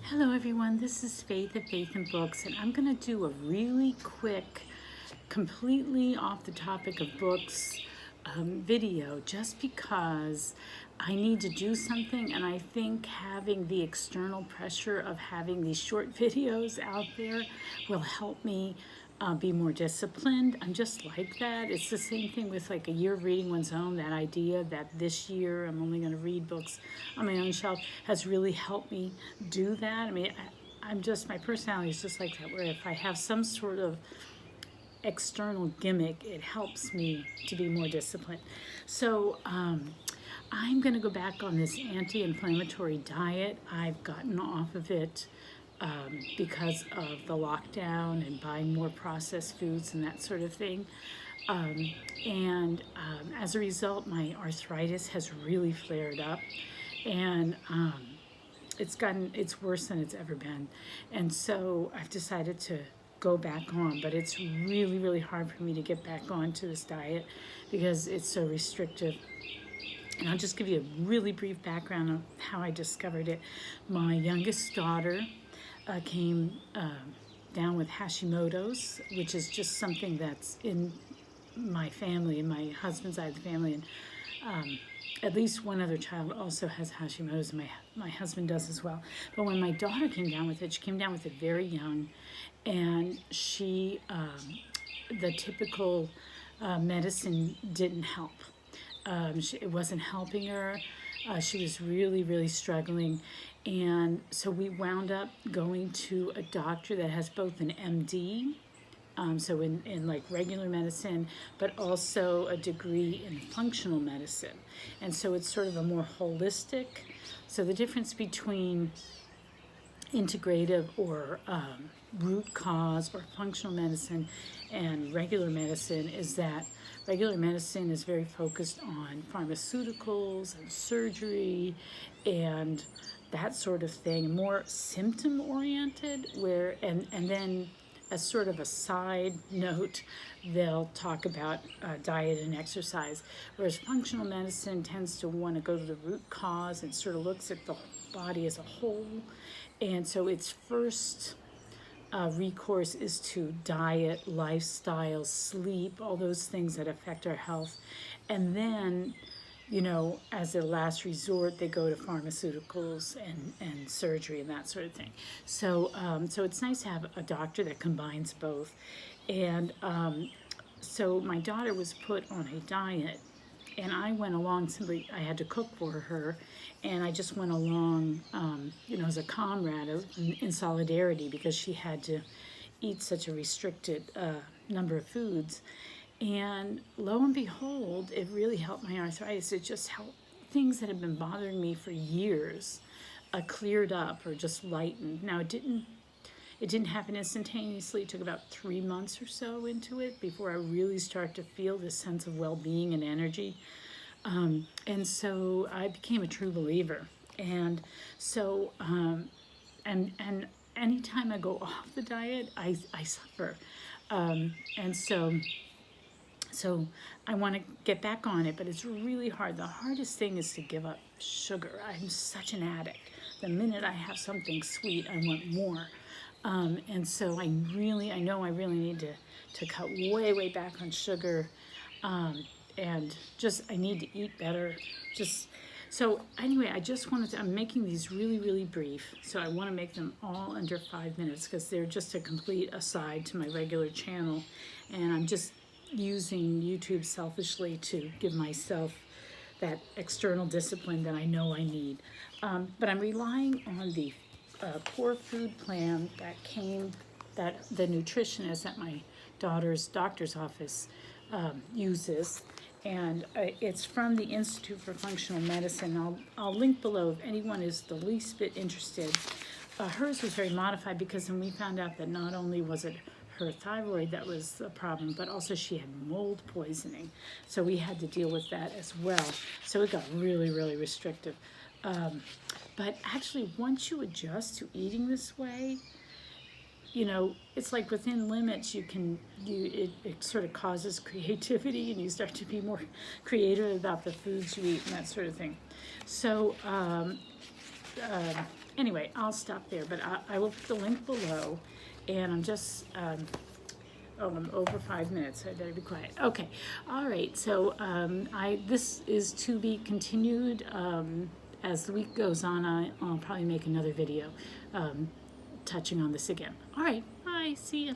Hello everyone, this is Faith at Faith and Books, and I'm going to do a really quick, completely off the topic of books video just because I need to do something, and I think having the external pressure of having these short videos out there will help me be more disciplined. I'm just like that. It's the same thing with like a year of reading one's own. That idea that this year I'm only going to read books on my own shelf has really helped me do that. I mean, I'm just, my personality is just like that, where if I have some sort of external gimmick, it helps me to be more disciplined. So I'm going to go back on this anti-inflammatory diet. I've gotten off of it because of the lockdown and buying more processed foods and that sort of thing. As a result, my arthritis has really flared up, and it's worse than it's ever been. And so I've decided to go back on, but it's really, really hard for me to get back onto this diet because it's so restrictive. And I'll just give you a really brief background of how I discovered it. My youngest daughter came down with Hashimoto's, which is just something that's in my family, in my husband's side of the family, and at least one other child also has Hashimoto's, and my husband does as well. But when my daughter came down with it, she came down with it very young, and she, the typical medicine didn't help. It wasn't helping her. She was really, really struggling. And so we wound up going to a doctor that has both an MD, so in like regular medicine, but also a degree in functional medicine. And so it's sort of a more holistic. So the difference between integrative or root cause or functional medicine and regular medicine is that regular medicine is very focused on pharmaceuticals and surgery and that sort of thing, more symptom oriented, and then as sort of a side note, they'll talk about diet and exercise, whereas functional medicine tends to want to go to the root cause and sort of looks at the body as a whole. And so its first recourse is to diet, lifestyle, sleep, all those things that affect our health. And then, as a last resort, they go to pharmaceuticals and surgery and that sort of thing. So it's nice to have a doctor that combines both. And so my daughter was put on a diet, and I went along simply, I had to cook for her, and I just went along, as a comrade in solidarity, because she had to eat such a restricted number of foods. And lo and behold, it really helped my arthritis. It just helped things that had been bothering me for years cleared up or just lightened. Now, it didn't happen instantaneously. It took about 3 months or so into it before I really started to feel this sense of well-being and energy. And so I became a true believer. And so, and anytime I go off the diet, I suffer. And so I want to get back on it, but it's really hard. The hardest thing is to give up sugar. I'm such an addict. The minute I have something sweet, I want more. And so I know I really need to cut way back on sugar. And just, I need to eat better. So anyway, I'm making these really brief. So I want to make them all under 5 minutes because they're just a complete aside to my regular channel. And I'm just using YouTube selfishly to give myself that external discipline that I know I need. But I'm relying on the core food plan that the nutritionist at my daughter's doctor's office uses. And it's from the Institute for Functional Medicine. I'll link below if anyone is the least bit interested. Hers was very modified because then we found out that not only was it her thyroid that was the problem, but also she had mold poisoning. So we had to deal with that as well. So it got really restrictive. But actually, once you adjust to eating this way, it's like within limits, it sort of causes creativity, and you start to be more creative about the foods you eat and that sort of thing. So anyway, I'll stop there, but I will put the link below, and I'm just, oh, I'm over 5 minutes, so I better be quiet. Okay, all right, so this is to be continued. As the week goes on, I'll probably make another video touching on this again. All right, bye, see ya.